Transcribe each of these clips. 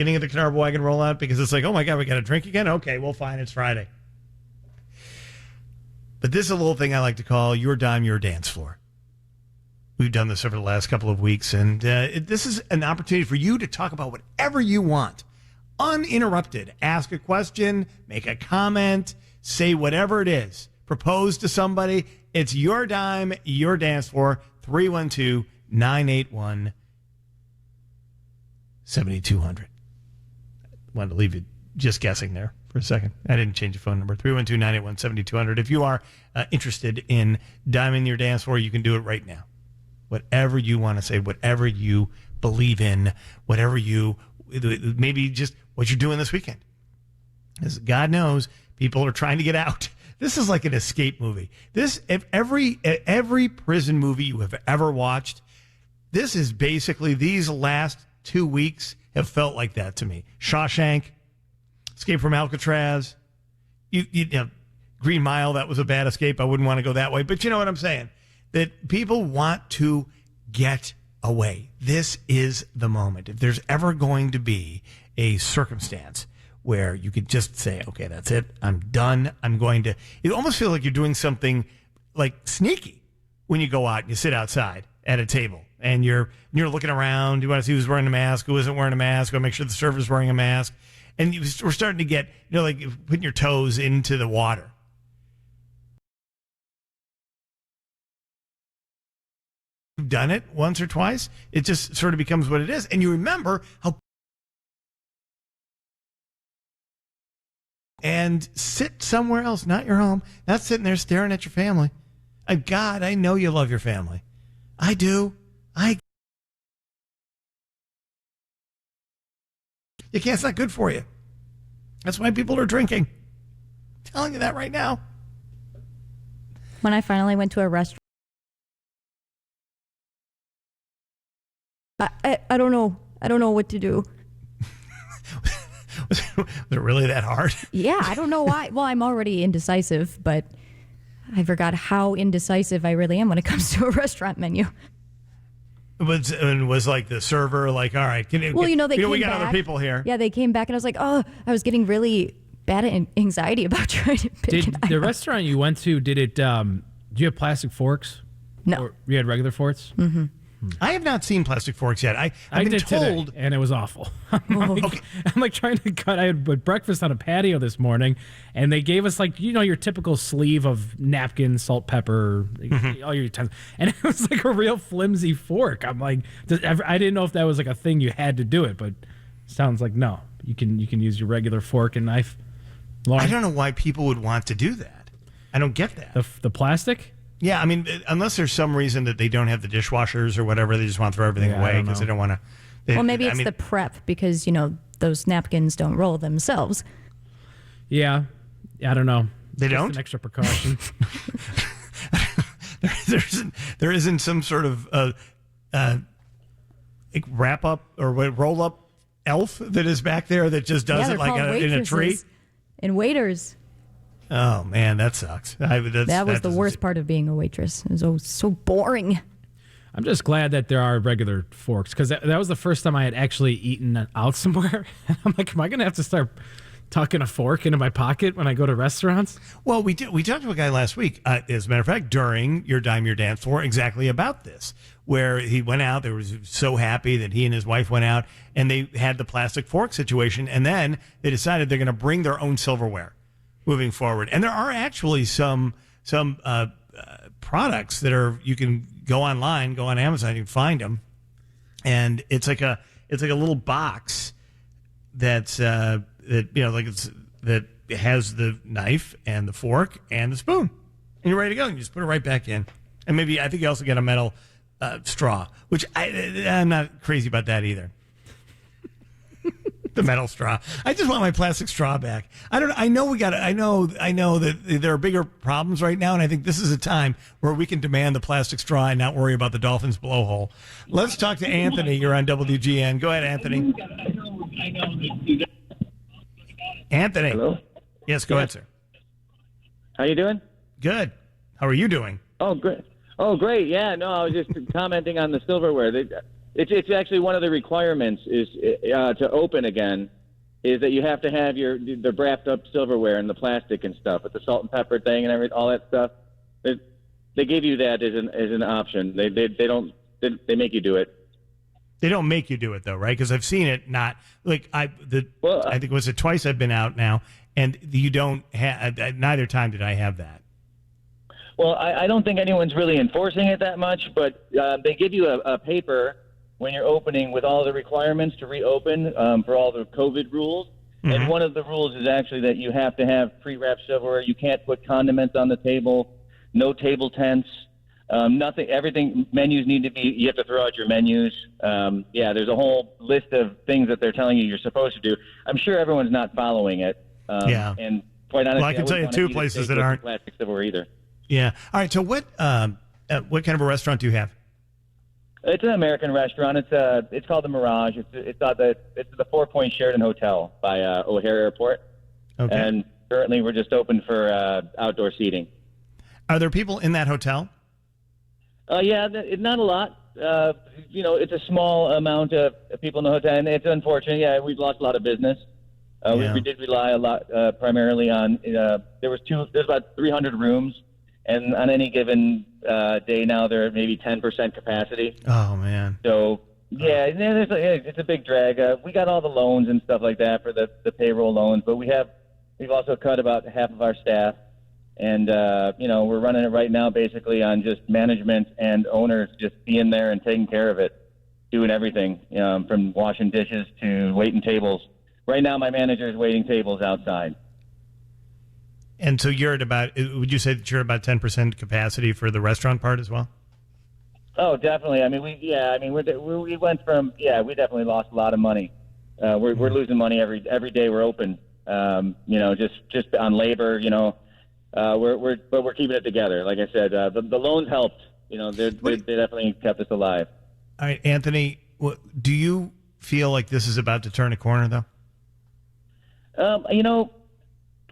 Getting at the Canarva Wagon rollout because it's like, oh my God, we got to drink again? Okay, well, fine, it's Friday. But this is a little thing I like to call your dime, your dance floor. We've done this over the last couple of weeks, and this is an opportunity for you to talk about whatever you want. Uninterrupted. Ask a question, make a comment, say whatever it is. Propose to somebody. It's your dime, your dance floor. 312-981-7200. Wanted to leave you just guessing there for a second. I didn't change the phone number. 312-981-7200. If you are interested in diming your dance floor, you can do it right now. Whatever you want to say, whatever you believe in, whatever you, maybe just what you're doing this weekend. Because God knows people are trying to get out. This is like an escape movie. If every prison movie you have ever watched, this is basically, these last 2 weeks have felt like that to me. Shawshank, Escape from Alcatraz, you know, Green Mile, that was a bad escape. I wouldn't want to go that way. But you know what I'm saying? That people want to get away. This is the moment. If there's ever going to be a circumstance where you could just say, okay, that's it. I'm done. I'm going to, you almost feel like you're doing something like sneaky when you go out and you sit outside at a table and you're looking around. You want to see who's wearing a mask, who isn't wearing a mask, or make sure the server's wearing a mask. And we're starting to get, like putting your toes into the water. You've done it once or twice. It just sort of becomes what it is. And you remember how. And sit somewhere else, not your home, not sitting there staring at your family. God, I know you love your family. I do. You can't, it's not good for you. That's why people are drinking. I'm telling you that right now. When I finally went to a restaurant, I don't know. I don't know what to do. Was it really that hard? Yeah, I don't know why. Well, I'm already indecisive, but I forgot how indecisive I really am when it comes to a restaurant menu. Was like the server like, all right, they came we got back. Other people here. Yeah, they came back and I was like, oh, I was getting really bad anxiety about trying to pick Did the restaurant you went to, did it, do you have plastic forks? No. Or you had regular forks? Mm-hmm. I have not seen plastic forks yet. I've been did told. Today, and it was awful. I'm like trying to cut. I had breakfast on a patio this morning, and they gave us your typical sleeve of napkins, salt, pepper, all your utensils, and it was like a real flimsy fork. I'm like, I didn't know if that was like a thing you had to do it, but it sounds like no. You can use your regular fork and knife. I don't know why people would want to do that. I don't get that. The plastic. Yeah, I mean, unless there's some reason that they don't have the dishwashers or whatever, they just want to throw everything away because they don't want to. Well, maybe it's the prep because, those napkins don't roll themselves. Yeah, I don't know. They just don't? An extra precaution. there isn't some sort of wrap up or roll up elf that is back there that just does it like in a tree? And waiters. Oh, man, that sucks. That was the worst part of being a waitress. It was so boring. I'm just glad that there are regular forks because that was the first time I had actually eaten out somewhere. And I'm like, am I going to have to start tucking a fork into my pocket when I go to restaurants? Well, we talked to a guy last week, as a matter of fact, during Your Dime, Your Dance Floor, exactly about this, where he went out. They were so happy that he and his wife went out, and they had the plastic fork situation, and then they decided they're going to bring their own silverware moving forward. And there are actually some products that you can go online, go on Amazon, you can find them, and it's like a little box that has the knife and the fork and the spoon, and you're ready to go. You just put it right back in, and maybe I think you also get a metal straw, which I'm not crazy about that either. The metal straw. I just want my plastic straw back. I know that there are bigger problems right now, and I think this is a time where we can demand the plastic straw and not worry about the Dolphins blowhole. Let's talk to Anthony. You're on WGN. Go ahead, Anthony. Anthony. Hello? Yes, go ahead, sir. How you doing? Good. How are you doing? Oh, great. Oh, great. Yeah, no, I was just commenting on the silverware. It's actually one of the requirements is to open again is that you have to have the wrapped up silverware and the plastic and stuff with the salt and pepper thing and all that stuff. They give you that as an option. They make you do it. They don't make you do it though, right? Because I've seen it. Not like I think it was twice I've been out now, and you don't have. Neither time did I have that. Well, I don't think anyone's really enforcing it that much, but they give you a paper when you're opening with all the requirements to reopen for all the COVID rules. Mm-hmm. And one of the rules is actually that you have to have pre-wrapped silverware. You can't put condiments on the table. No table tents. Nothing. Everything. Menus need to be. You have to throw out your menus. There's a whole list of things that they're telling you you're supposed to do. I'm sure everyone's not following it. And quite honestly, I can tell you two places that aren't plastic silverware either. Yeah. All right. So what kind of a restaurant do you have? It's an American restaurant. It's called the Mirage. It's the 4 Point Sheraton Hotel by O'Hare Airport. Okay. And currently we're just open for outdoor seating. Are there people in that hotel? Not a lot. It's a small amount of people in the hotel, and it's unfortunate. Yeah, we've lost a lot of business. We did rely a lot, primarily on. There's about 300 rooms, and on any given day now, they're at maybe 10% capacity. Oh man. So it's a big drag. We got all the loans and stuff like that for the payroll loans, but we've also cut about half of our staff. And, we're running it right now basically on just management and owners just being there and taking care of it, doing everything, from washing dishes to waiting tables. Right now, my manager is waiting tables outside. And so would you say that you're about 10% capacity for the restaurant part as well? Oh, definitely. I mean, we went from, we definitely lost a lot of money. We're losing money every day we're open, just on labor, but we're keeping it together. Like I said, the loans helped. They definitely kept us alive. All right, Anthony, do you feel like this is about to turn a corner, though?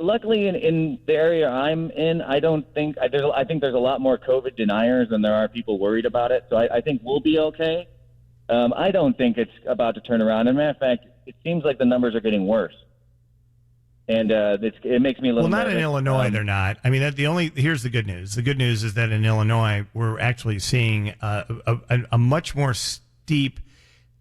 Luckily in the area I'm in, I think there's a lot more COVID deniers than there are people worried about it. So I think we'll be okay. I don't think it's about to turn around. As a matter of fact, it seems like the numbers are getting worse. And it makes me a little. Well, not nervous. in Illinois, they're not. I mean, here's the good news. The good news is that in Illinois, we're actually seeing a much more steep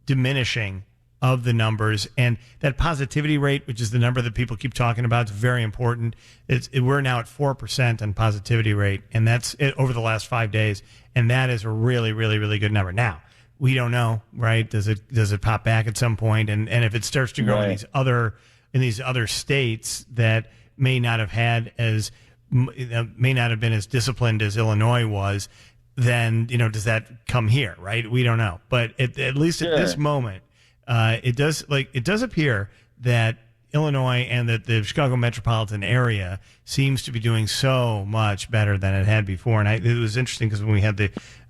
diminishing of the numbers, and that positivity rate, which is the number that people keep talking about, is very important. We're now at 4% on positivity rate, and that's it over the last 5 days, and that is a really, really, really good number. Now, we don't know, right? Does it pop back at some point? And if it starts to grow in these other states that may not have been as disciplined as Illinois was, then does that come here, right? We don't know, but at least at this moment, it does appear that Illinois and that the Chicago metropolitan area seems to be doing so much better than it had before. And it was interesting because when we had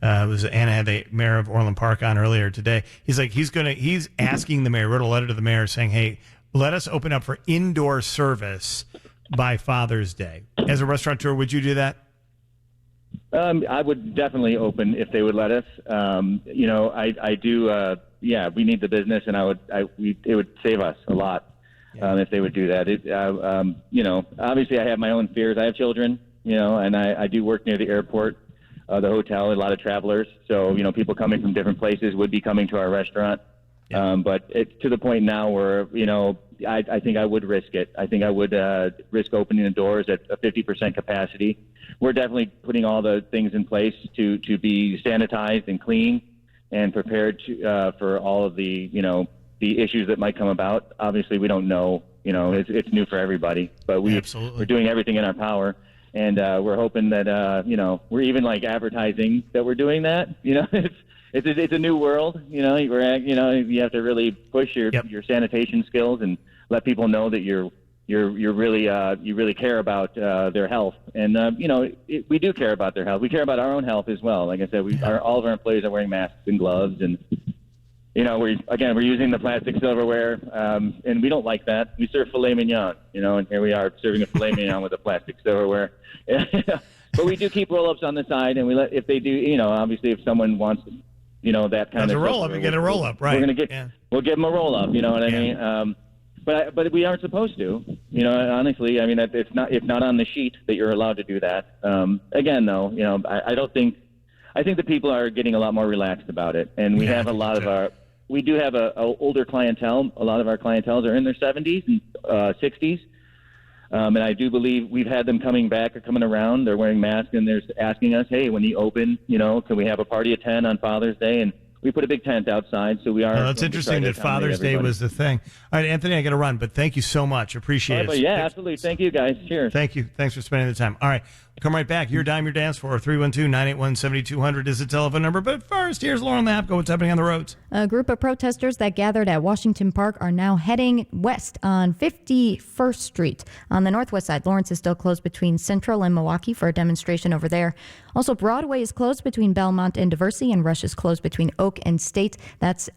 Anna had the mayor of Orland Park on earlier today, he's asking the mayor, wrote a letter to the mayor saying, hey, let us open up for indoor service by Father's Day. As a restaurateur, would you do that? I would definitely open if they would let us. I do. We need the business, and it would save us a lot if they would do that. Obviously, I have my own fears. I have children, and I do work near the airport, the hotel, a lot of travelers. So, people coming from different places would be coming to our restaurant. Yeah. But it's to the point now where, I think I would risk it. I think I would risk opening the doors at a 50% capacity. We're definitely putting all the things in place to be sanitized and clean and prepared for all of the issues that might come about. Obviously, we don't know. It's new for everybody, but we're doing everything in our power. And we're hoping that, we're even advertising that we're doing that. It's a new world. You have to really push your sanitation skills and let people know that you really care about their health. And we do care about their health. We care about our own health as well. Like I said, all of our employees are wearing masks and gloves, and we're using the plastic silverware, and we don't like that. We serve filet mignon, and here we are serving a filet mignon with a plastic silverware. But we do keep roll-ups on the side, and we if they do, obviously if someone wants that kind That's of a roll up. You get a roll up, right? We're gonna get. We'll give them a roll up. You know what I mean? But we aren't supposed to. Honestly, I mean, it's not on the sheet that you're allowed to do that. Again, though, I don't think. I think the people are getting a lot more relaxed about it, and we have a lot of our. We do have a older clientele. A lot of our clientels are in their 70s and 60s, and I do believe we've had them coming back or coming around. They're wearing masks and they're asking us, "Hey, when you open, can we have a party at 10 on Father's Day?" And we put a big tent outside, so we are. That's interesting that Father's Day was the thing. All right, Anthony, I got to run, but thank you so much. Appreciate it. But yeah, absolutely. Thank you, guys. Cheers. Thank you. Thanks for spending the time. All right, come right back. Your Dime, Your Dance for 312-981-7200 is the telephone number. But first, here's Lauren Lapko. What's happening on the roads? A group of protesters that gathered at Washington Park are now heading west on 51st Street. On the northwest side, Lawrence is still closed between Central and Milwaukee for a demonstration over there. Also, Broadway is closed between Belmont and Diversey, and Rush is closed between Oak and State. That's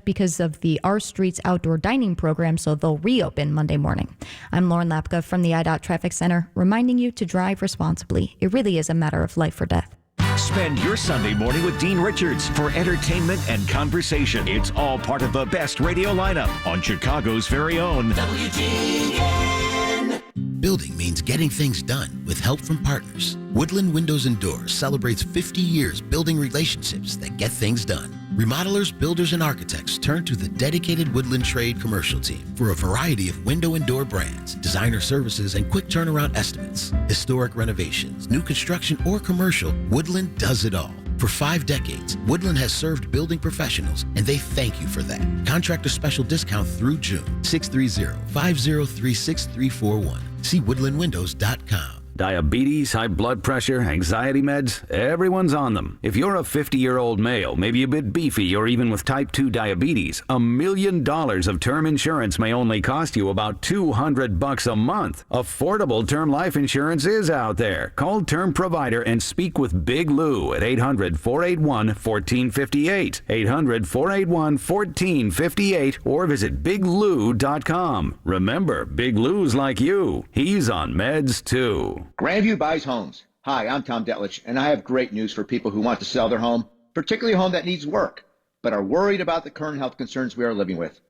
because of the Our Streets outdoor dining program, so they'll reopen Monday morning. I'm Lauren Lapka from the IDOT Traffic Center, reminding you to drive responsibly. It really is a matter of life or death. Spend your Sunday morning with Dean Richards for entertainment and conversation. It's all part of the best radio lineup on Chicago's very own WGN. Building means getting things done with help from partners. Woodland Windows and Doors celebrates 50 years building relationships that get things done. Remodelers, builders, and architects turn to the dedicated Woodland Trade commercial team for a variety of window and door brands, designer services, and quick turnaround estimates. Historic renovations, new construction, or commercial, Woodland does it all. For 5 decades, Woodland has served building professionals, and they thank you for that. Contractor special discount through June. 630-503-6341. See woodlandwindows.com. Diabetes, high blood pressure, anxiety meds, everyone's on them. If you're a 50-year-old male, maybe a bit beefy, or even with type 2 diabetes, $1 million of term insurance may only cost you about $200 a month. Affordable term life insurance is out there. Call Term Provider and speak with Big Lou at 800-481-1458. 800-481-1458 or visit biglou.com. Remember, Big Lou's like you. He's on meds too. Grandview buys homes. Hi, I'm Tom Detlich, and I have great news for people who want to sell their home, particularly a home that needs work, but are worried about the current health concerns we are living with.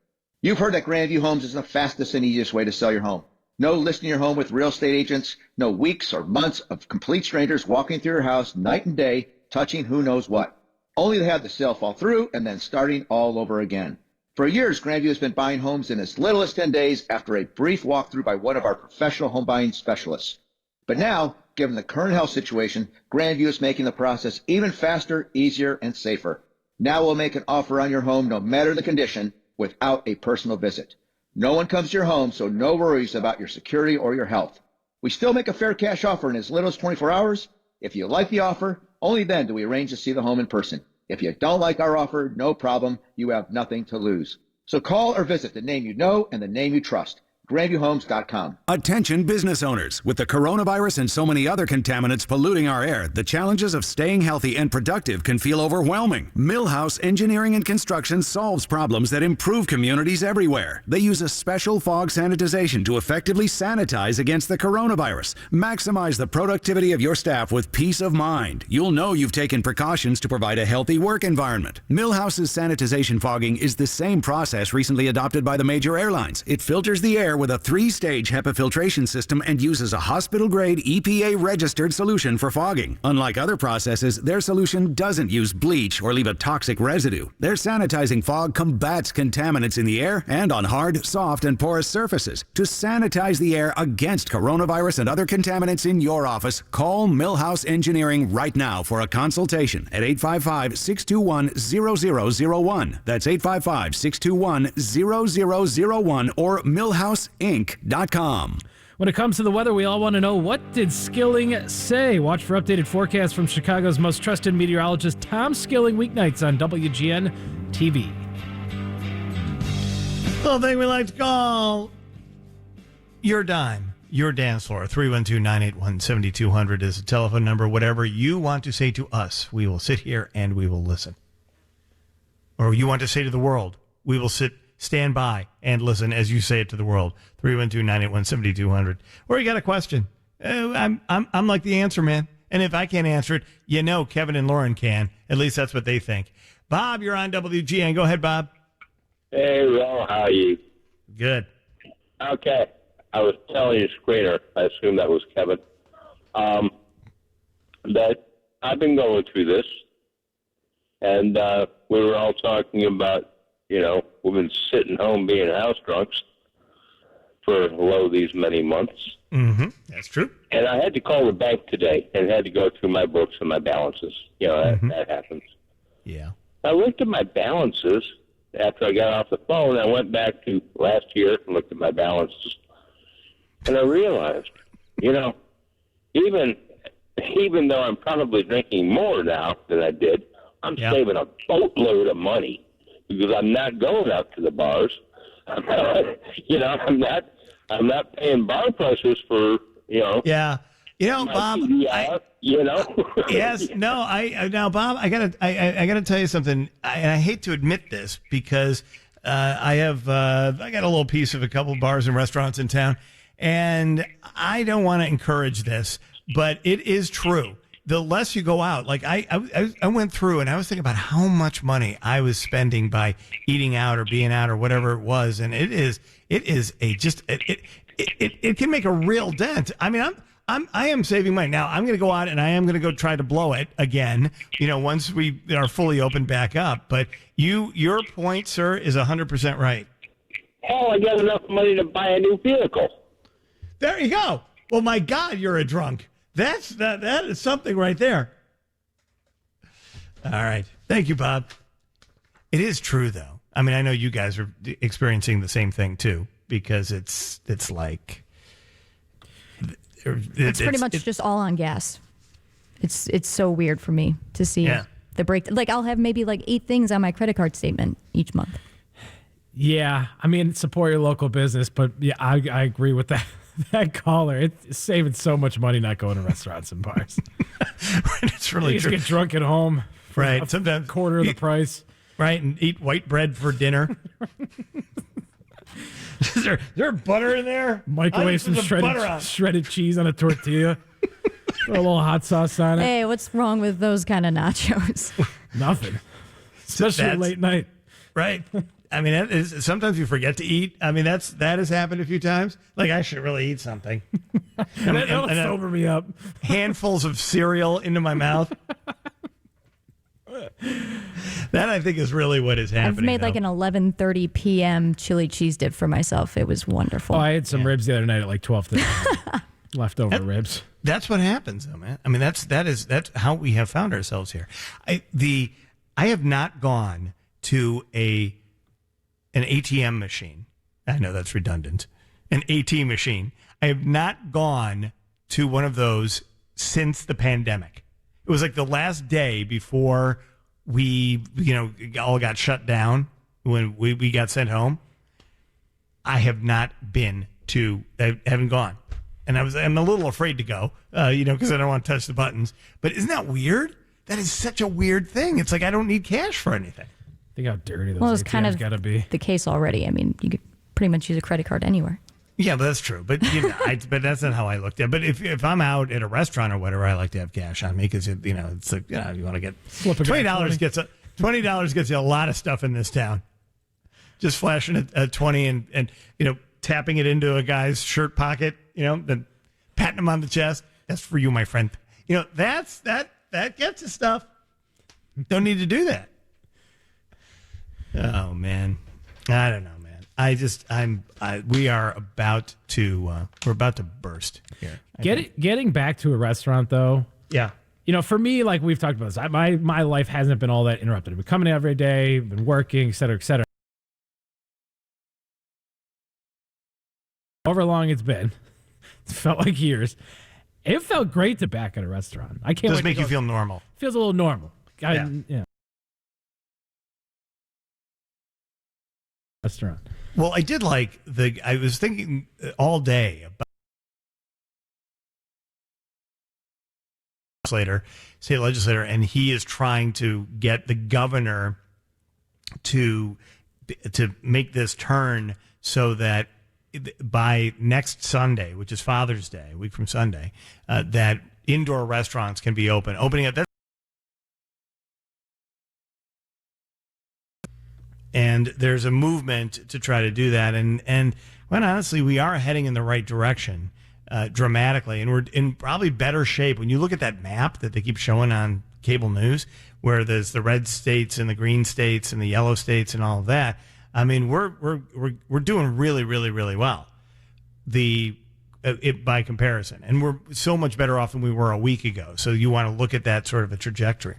You've heard that Grandview Homes is the fastest and easiest way to sell your home. No listing your home with real estate agents, no weeks or months of complete strangers walking through your house night and day, touching who knows what. Only to have the sale fall through and then starting all over again. For years, Grandview has been buying homes in as little as 10 days after a brief walkthrough by one of our professional home buying specialists. But now, given the current health situation, Grandview is making the process even faster, easier, and safer. Now we'll make an offer on your home no matter the condition without a personal visit. No one comes to your home, so no worries about your security or your health. We still make a fair cash offer in as little as 24 hours. If you like the offer, only then do we arrange to see the home in person. If you don't like our offer, no problem. You have nothing to lose. So call or visit the name you know and the name you trust. GrandviewHomes.com. Attention business owners. With the coronavirus and so many other contaminants polluting our air, the challenges of staying healthy and productive can feel overwhelming. Millhouse Engineering and Construction solves problems that improve communities everywhere. They use a special fog sanitization to effectively sanitize against the coronavirus. Maximize the productivity of your staff with peace of mind. You'll know you've taken precautions to provide a healthy work environment. Millhouse's sanitization fogging is the same process recently adopted by the major airlines. It filters the air with a 3-stage HEPA filtration system and uses a hospital-grade EPA-registered solution for fogging. Unlike other processes, their solution doesn't use bleach or leave a toxic residue. Their sanitizing fog combats contaminants in the air and on hard, soft, and porous surfaces. To sanitize the air against coronavirus and other contaminants in your office, call Millhouse Engineering right now for a consultation at 855-621-0001. That's 855-621-0001 or millhouseinc.com. When it comes to the weather, we all want to know, what did Skilling say? Watch for updated forecasts from Chicago's most trusted meteorologist, Tom Skilling, weeknights on WGN TV. Little thing we like to call Your Dime, Your Dance Floor. 312-981-7200 is the telephone number. Whatever you want to say to us, we will sit here and we will listen. Or you want to say to the world, we will stand by and listen as you say it to the world. 312-981-7200. Or you got a question. I'm like the answer man. And if I can't answer it, Kevin and Lauren can. At least that's what they think. Bob, you're on WGN. Go ahead, Bob. Hey, Will, how are you? Good. Okay. I was telling your screener, I assume that was Kevin, that I've been going through this, and we were all talking about, we've been sitting home being house drunks for these many months. Mm-hmm. That's true. And I had to call the bank today and had to go through my books and my balances. That happens. Yeah. I looked at my balances after I got off the phone. I went back to last year and looked at my balances. And I realized, even though I'm probably drinking more now than I did, I'm saving a boatload of money because I'm not going out to the bars. I'm not paying bar prices for, Yeah. Bob, yes, no, now, Bob, I gotta tell you something, and I hate to admit this because I got a little piece of a couple of bars and restaurants in town, and I don't want to encourage this, but it is true. The less you go out, like I went through and I was thinking about how much money I was spending by eating out or being out or whatever it was, and it can make a real dent. I mean, I am saving money. Now, I'm going to go out and I am going to go try to blow it again, once we are fully opened back up. But your point, sir, is 100% right. Oh, I got enough money to buy a new vehicle. There you go. Well, my God, you're a drunk. That is something right there. All right. Thank you, Bob. It is true, though. I mean, I know you guys are experiencing the same thing, too, because it's like... It's pretty much just all on gas. It's so weird for me to see the break. Like, I'll have maybe like 8 things on my credit card statement each month. Yeah, I mean, support your local business, but yeah, I agree with that caller. It's saving so much money not going to restaurants and bars. It's really you true. Just get drunk at home, right? Sometimes quarter of the price, right? And eat white bread for dinner. Is there butter in there? Microwave some shredded cheese on a tortilla. Throw a little hot sauce on it. Hey, what's wrong with those kind of nachos? Nothing. Especially late night. Right. I mean, sometimes you forget to eat. I mean, that has happened a few times. Like, I should really eat something. That'll sober me up. Handfuls of cereal into my mouth. That, I think, is really what is happening. I've made like an 11:30 p.m. chili cheese dip for myself. It was wonderful. Oh, I had some ribs the other night at like 12:30. Leftover ribs. That's what happens, though, man. I mean, that's how we have found ourselves here. I have not gone to an ATM machine. I know that's redundant. An AT machine. I have not gone to one of those since the pandemic. It was like the last day before we, all got shut down when we got sent home. I have not been I haven't gone. And I'm a little afraid to go, because I don't want to touch the buttons. But isn't that weird? That is such a weird thing. It's like I don't need cash for anything. Think how dirty those it's kind of gotta be. The case already. I mean, you could pretty much use a credit card anywhere. Yeah, but that's true. But but that's not how I looked at it. But if I'm out at a restaurant or whatever, I like to have cash on me because it's like you want to get $20 gets you a lot of stuff in this town. Just flashing a 20 and tapping it into a guy's shirt pocket, then patting him on the chest. That's for you, my friend. That gets us stuff. Don't need to do that. Oh man, I don't know, man. We are about to burst here. Getting back to a restaurant though. Yeah. For me, like we've talked about this, my life hasn't been all that interrupted. I've been coming every day, been working, et cetera, et cetera. However long it's been, it felt like years. It felt great to back at a restaurant. I can't. Does make you feel normal? Feels a little normal. Yeah. Restaurant. Well, I did like I was thinking all day about state legislator, and he is trying to get the governor to make this turn so that by next Sunday, which is Father's Day, a week from Sunday, that indoor restaurants can be opening up. And there's a movement to try to do that. And quite honestly, we are heading in the right direction dramatically. And we're in probably better shape. When you look at that map that they keep showing on cable news, where there's the red states and the green states and the yellow states and all of that, I mean, we're doing really, really, really well. By comparison. And we're so much better off than we were a week ago. So you want to look at that sort of a trajectory.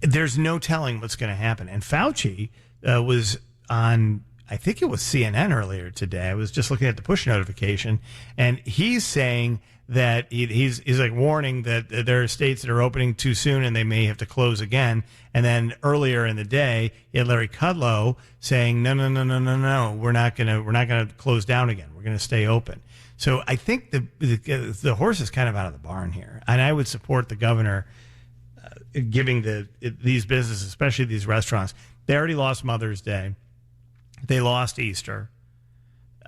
There's no telling what's going to happen. And Fauci was on, I think it was CNN earlier today. I was just looking at the push notification, and he's saying that he's like warning that there are states that are opening too soon and they may have to close again. And then earlier in the day, you had Larry Kudlow saying, no, we're not gonna close down again. We're gonna stay open. So I think the horse is kind of out of the barn here, and I would support the governor giving these businesses, especially these restaurants. They already lost Mother's Day. They lost Easter.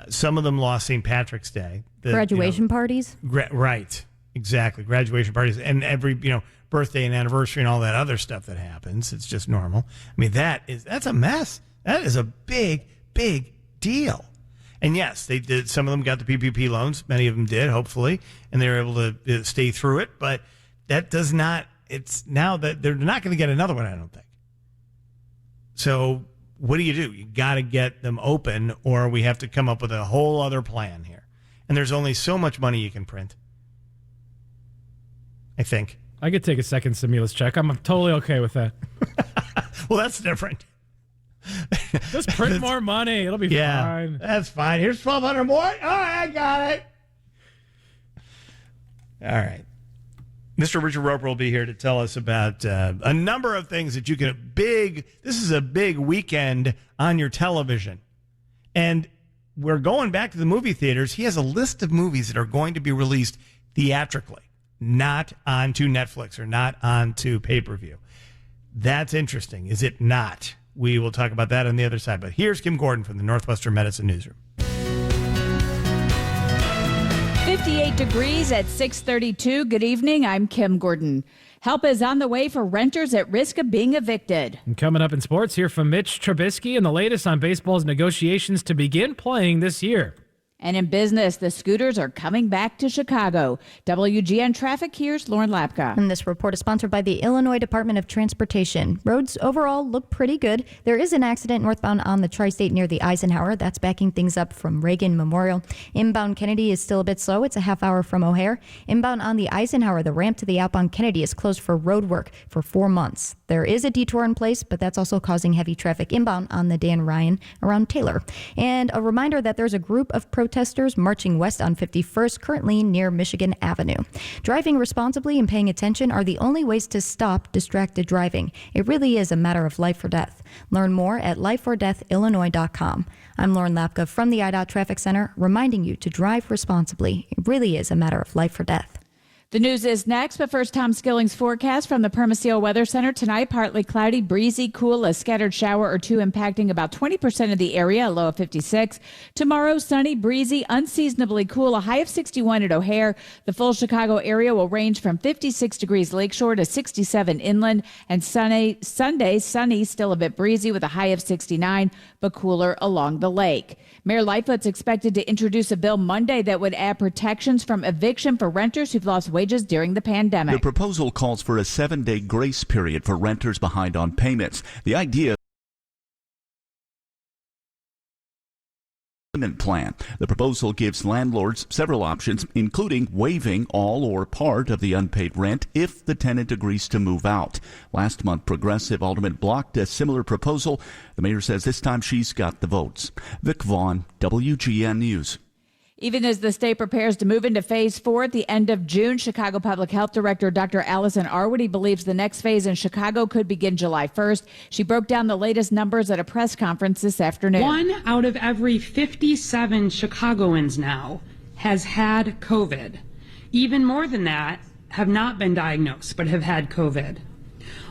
Some of them lost St. Patrick's Day. Graduation parties? Right. Exactly. Graduation parties and every, birthday and anniversary and all that other stuff that happens. It's just normal. I mean, that's a mess. That is a big, big deal. And yes, they did. Some of them got the PPP loans. Many of them did, hopefully, and they were able to stay through it. But that does not, it's now that they're not going to get another one, I don't think. So what do? You got to get them open, or we have to come up with a whole other plan here. And there's only so much money you can print, I think. I could take a second stimulus check. I'm totally okay with that. Well, that's different. Just print more money. It'll be fine. That's fine. Here's 1,200 more. All right, I got it. All right. Mr. Richard Roper will be here to tell us about a number of things that you can... This is a big weekend on your television. And we're going back to the movie theaters. He has a list of movies that are going to be released theatrically, not onto Netflix or not onto pay-per-view. That's interesting, is it not? We will talk about that on the other side. But here's Kim Gordon from the Northwestern Medicine Newsroom. 58 degrees at 6:32. Good evening. I'm Kim Gordon. Help is on the way for renters at risk of being evicted. And coming up in sports, hear from Mitch Trubisky and the latest on baseball's negotiations to begin playing this year. And in business, the scooters are coming back to Chicago. WGN Traffic, here's Lauren Lapka. And this report is sponsored by the Illinois Department of Transportation. Roads overall look pretty good. There is an accident northbound on the Tri-State near the Eisenhower. That's backing things up from Reagan Memorial. Inbound Kennedy is still a bit slow. It's a half hour from O'Hare. Inbound on the Eisenhower, the ramp to the outbound Kennedy is closed for road work for 4 months. There is a detour in place, but that's also causing heavy traffic inbound on the Dan Ryan around Taylor. And a reminder that there's a group of protesters marching west on 51st, currently near Michigan Avenue. Driving responsibly and paying attention are the only ways to stop distracted driving. It really is a matter of life or death. Learn more at lifeordeathillinois.com. I'm Lauren Lapka from the IDOT Traffic Center, reminding you to drive responsibly. It really is a matter of life or death. The news is next, but first, Tom Skilling's forecast from the Permaseal Weather Center. Tonight, partly cloudy, breezy, cool, a scattered shower or two impacting about 20% of the area, a low of 56. Tomorrow, sunny, breezy, unseasonably cool, a high of 61 at O'Hare. The full Chicago area will range from 56 degrees lakeshore to 67 inland. And Sunday, sunny, still a bit breezy with a high of 69, but cooler along the lake. Mayor Lightfoot's expected to introduce a bill Monday that would add protections from eviction for renters who've lost wages during the pandemic. The proposal calls for a 7-day grace period for renters behind on payments. The idea plan. The proposal gives landlords several options, including waiving all or part of the unpaid rent if the tenant agrees to move out. Last month, Progressive Alderman blocked a similar proposal. The mayor says this time she's got the votes. Vic Vaughn, WGN News. Even as the state prepares to move into phase 4 at the end of June, Chicago Public Health Director Dr. Allison Arwady believes the next phase in Chicago could begin July 1st. She broke down the latest numbers at a press conference this afternoon. 1 out of every 57 Chicagoans now has had COVID. Even more than that have not been diagnosed but have had COVID.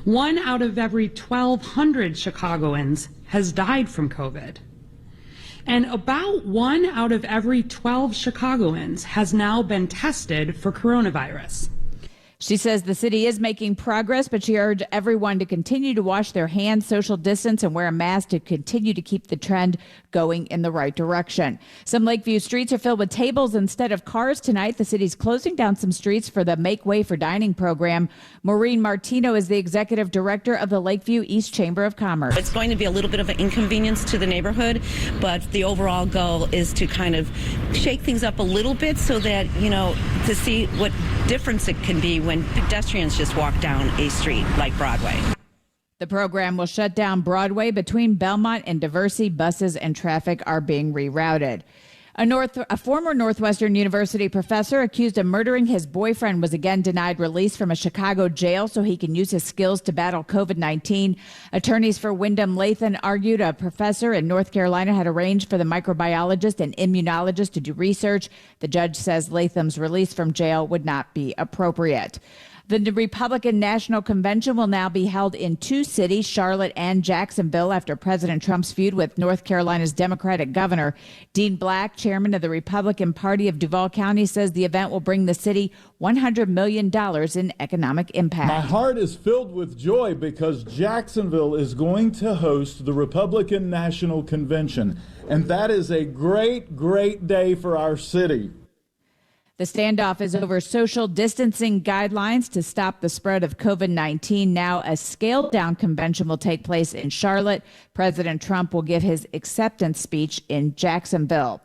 1 out of every 1,200 Chicagoans has died from COVID. And about 1 out of every 12 Chicagoans has now been tested for coronavirus. She says the city is making progress, but she urged everyone to continue to wash their hands, social distance, and wear a mask to continue to keep the trend going in the right direction. Some Lakeview streets are filled with tables instead of cars tonight. The city's closing down some streets for the Make Way for Dining program. Maureen Martino is the executive director of the Lakeview East Chamber of Commerce. It's going to be a little bit of an inconvenience to the neighborhood, but the overall goal is to kind of shake things up a little bit so that, to see what difference it can be when pedestrians just walk down a street like Broadway. The program will shut down Broadway between Belmont and Diversey. Buses and traffic are being rerouted. A former Northwestern University professor accused of murdering his boyfriend was again denied release from a Chicago jail so he can use his skills to battle COVID-19. Attorneys for Wyndham Lathan argued a professor in North Carolina had arranged for the microbiologist and immunologist to do research. The judge says Latham's release from jail would not be appropriate. The Republican National Convention will now be held in 2 cities, Charlotte and Jacksonville, after President Trump's feud with North Carolina's Democratic governor. Dean Black, chairman of the Republican Party of Duval County, says the event will bring the city $100 million in economic impact. My heart is filled with joy because Jacksonville is going to host the Republican National Convention, and that is a great, great day for our city. The standoff is over social distancing guidelines to stop the spread of COVID-19. Now a scaled-down convention will take place in Charlotte. President Trump will give his acceptance speech in Jacksonville.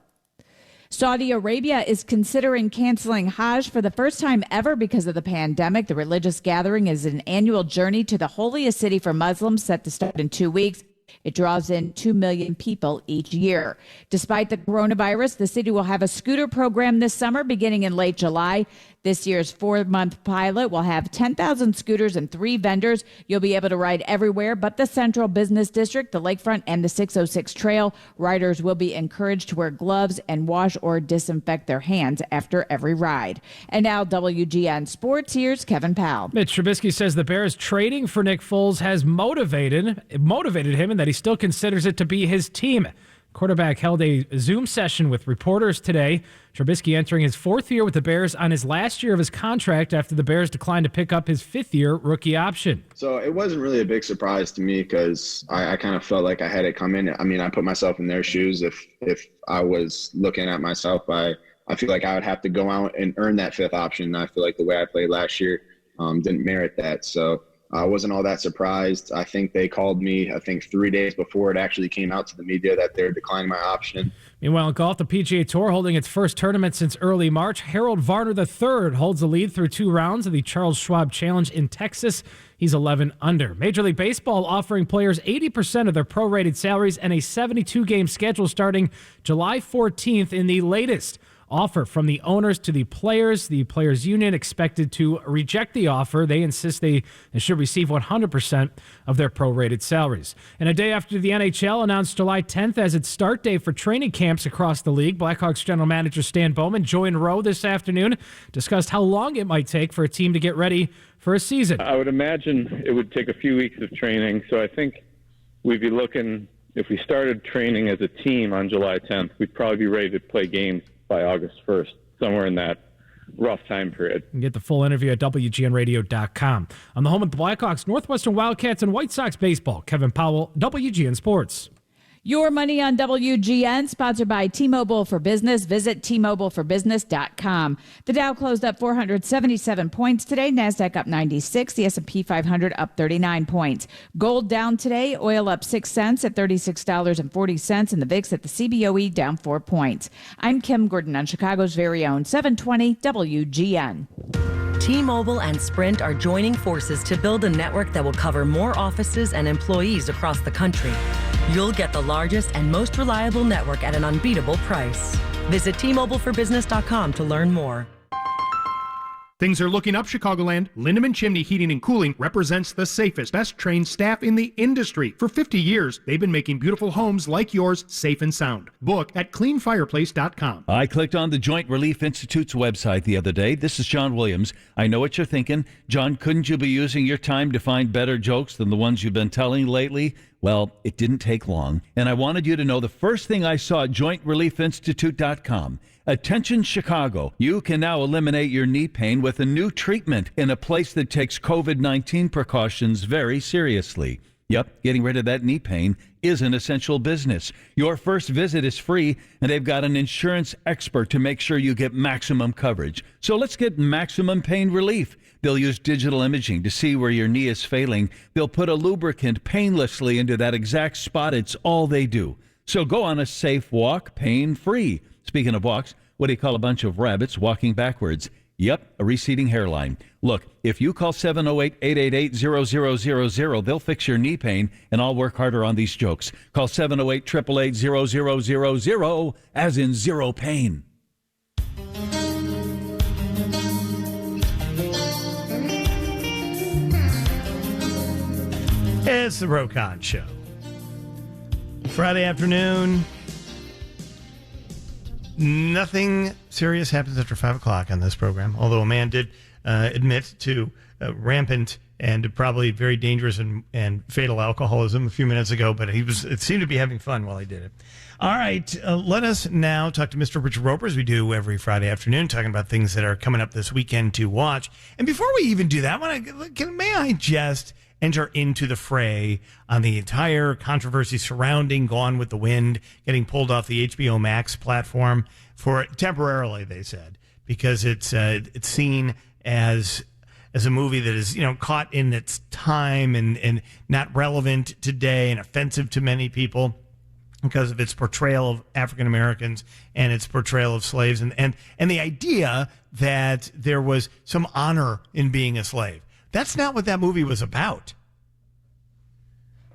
Saudi Arabia is considering canceling Hajj for the first time ever because of the pandemic. The religious gathering is an annual journey to the holiest city for Muslims set to start in 2 weeks. It draws in 2 million people each year. Despite the coronavirus, the city will have a scooter program this summer beginning in late July. This year's 4-month pilot will have 10,000 scooters and 3 vendors. You'll be able to ride everywhere but the Central Business District, the Lakefront, and the 606 Trail. Riders will be encouraged to wear gloves and wash or disinfect their hands after every ride. And now WGN Sports, here's Kevin Powell. Mitch Trubisky says the Bears trading for Nick Foles has motivated him and that he still considers it to be his team. Quarterback held a Zoom session with reporters today. Trubisky entering his 4th year with the Bears on his last year of his contract after the Bears declined to pick up his 5th-year rookie option. So it wasn't really a big surprise to me because I kind of felt like I had it coming. I mean, I put myself in their shoes. If I was looking at myself, I feel like I would have to go out and earn that 5th option. I feel like the way I played last year didn't merit that. So I wasn't all that surprised. I think they called me, 3 days before it actually came out to the media that they're declining my option. Meanwhile, in golf, the PGA Tour holding its first tournament since early March. Harold Varner III holds the lead through 2 rounds of the Charles Schwab Challenge in Texas. He's 11 under. Major League Baseball offering players 80% of their prorated salaries and a 72-game schedule starting July 14th in the latest offer from the owners to the players. The players' union expected to reject the offer. They insist they should receive 100% of their prorated salaries. And a day after the NHL announced July 10th as its start day for training camps across the league, Blackhawks general manager Stan Bowman joined Rowe this afternoon, discussed how long it might take for a team to get ready for a season. I would imagine it would take a few weeks of training. So I think we'd be looking, if we started training as a team on July 10th, we'd probably be ready to play games by August 1st, somewhere in that rough time period. You can get the full interview at WGNradio.com. On the home of the Blackhawks, Northwestern Wildcats, and White Sox baseball, Kevin Powell, WGN Sports. Your Money on WGN, sponsored by T-Mobile for Business. Visit T-MobileForBusiness.com. The Dow closed up 477 points today. NASDAQ up 96. The S&P 500 up 39 points. Gold down today. Oil up 6 cents at $36.40. And the VIX at the CBOE down 4 points. I'm Kim Gordon on Chicago's very own 720 WGN. T-Mobile and Sprint are joining forces to build a network that will cover more offices and employees across the country. You'll get the largest and most reliable network at an unbeatable price. Visit T-MobileForBusiness.com to learn more. Things are looking up, Chicagoland. Lindemann Chimney Heating and Cooling represents the safest, best trained staff in the industry. For 50 years, they've been making beautiful homes like yours safe and sound. Book at cleanfireplace.com. I clicked on the Joint Relief Institute's website the other day. This is John Williams. I know what you're thinking. John, couldn't you be using your time to find better jokes than the ones you've been telling lately? Well, it didn't take long. And I wanted you to know the first thing I saw at jointreliefinstitute.com. Attention Chicago, you can now eliminate your knee pain with a new treatment in a place that takes COVID-19 precautions very seriously. Yep, getting rid of that knee pain is an essential business. Your first visit is free, and they've got an insurance expert to make sure you get maximum coverage. So let's get maximum pain relief. They'll use digital imaging to see where your knee is failing. They'll put a lubricant painlessly into that exact spot. It's all they do. So go on a safe walk, pain-free. Speaking of walks, what do you call a bunch of rabbits walking backwards? Yep, a receding hairline. Look, if you call 708-888-0000, they'll fix your knee pain, and I'll work harder on these jokes. Call 708-888-0000, as in zero pain. It's the Conn Show. Friday afternoon. Nothing serious happens after 5 o'clock on this program, although a man did admit to rampant and probably very dangerous and fatal alcoholism a few minutes ago, but it seemed to be having fun while he did it. All right, let us now talk to Mr. Richard Roper, as we do every Friday afternoon, talking about things that are coming up this weekend to watch. And before we even do that, may I just enter into the fray on the entire controversy surrounding Gone with the Wind getting pulled off the HBO Max platform for temporarily, they said, because it's seen as a movie that is, caught in its time and not relevant today and offensive to many people because of its portrayal of African Americans and its portrayal of slaves and the idea that there was some honor in being a slave. That's not what that movie was about.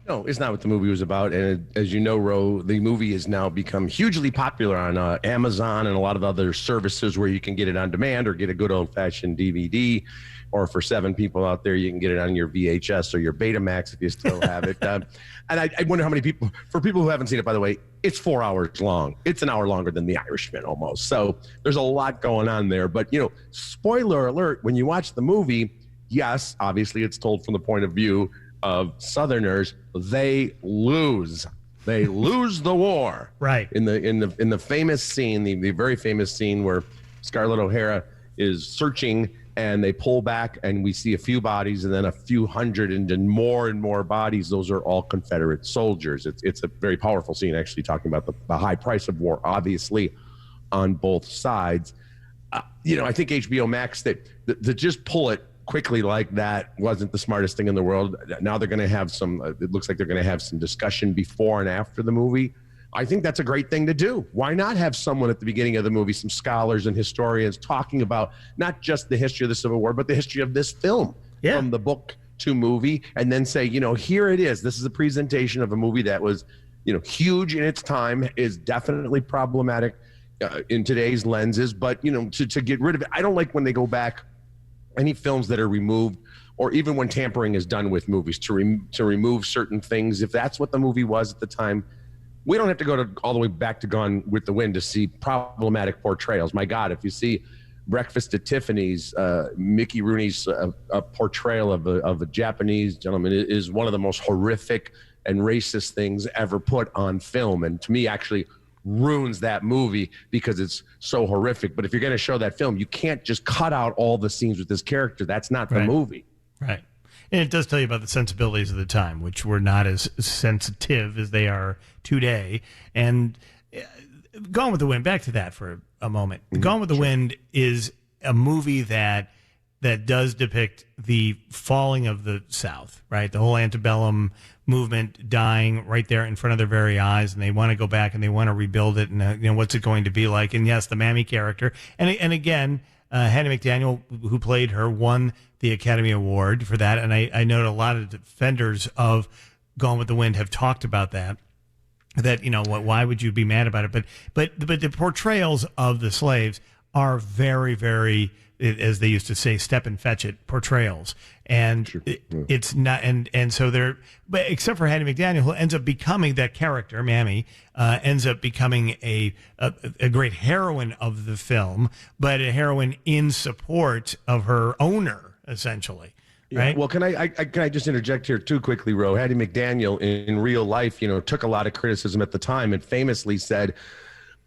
No, it's not what the movie was about. And as you know, Ro, the movie has now become hugely popular on Amazon and a lot of other services where you can get it on demand or get a good old-fashioned DVD. Or for 7 people out there, you can get it on your VHS or your Betamax if you still have it. And I wonder how many people, for people who haven't seen it, by the way, it's 4 hours long. It's an hour longer than The Irishman almost. So there's a lot going on there. But, spoiler alert, when you watch the movie, yes, obviously it's told from the point of view of Southerners. They lose the war. Right. In the famous scene, the very famous scene where Scarlett O'Hara is searching and they pull back and we see a few bodies and then a few hundred and then more and more bodies. Those are all Confederate soldiers. It's a very powerful scene, actually, talking about the high price of war, obviously, on both sides. I think HBO Max, that just pull it quickly like that wasn't the smartest thing in the world. Now they're going to have it looks like they're going to have some discussion before and after the movie. I think that's a great thing to do. Why not have someone at the beginning of the movie, some scholars and historians, talking about not just the history of the Civil War, but the history of this film, from the book to movie, and then say, here it is. This is a presentation of a movie that was, huge in its time, is definitely problematic in today's lenses, but, to get rid of it. I don't like when they go back, any films that are removed, or even when tampering is done with movies, to remove certain things. If that's what the movie was at the time, we don't have to go all the way back to Gone with the Wind to see problematic portrayals. My God, if you see Breakfast at Tiffany's, Mickey Rooney's portrayal of a Japanese gentleman is one of the most horrific and racist things ever put on film. And to me, actually ruins that movie because it's so horrific. But if you're going to show that film, you can't just cut out all the scenes with this character. That's not the movie. Right. And it does tell you about the sensibilities of the time, which were not as sensitive as they are today. And Gone with the Wind, back to that for a moment. Gone with the Wind is a movie that does depict the falling of the South, right? The whole antebellum movement dying right there in front of their very eyes, and they want to go back and they want to rebuild it, and what's it going to be like? And yes, the Mammy character, and again, Hattie McDaniel, who played her, won the Academy Award for that, and I know a lot of defenders of Gone with the Wind have talked about that. Why would you be mad about it? But the portrayals of the slaves are very, very as they used to say, step and fetch it portrayals. And it's not, and so they're, but except for Hattie McDaniel, who ends up becoming that character, Mammy, ends up becoming a great heroine of the film, but a heroine in support of her owner, essentially. Right. Yeah. Well, can I just interject here too quickly, Ro? Hattie McDaniel in real life, took a lot of criticism at the time and famously said,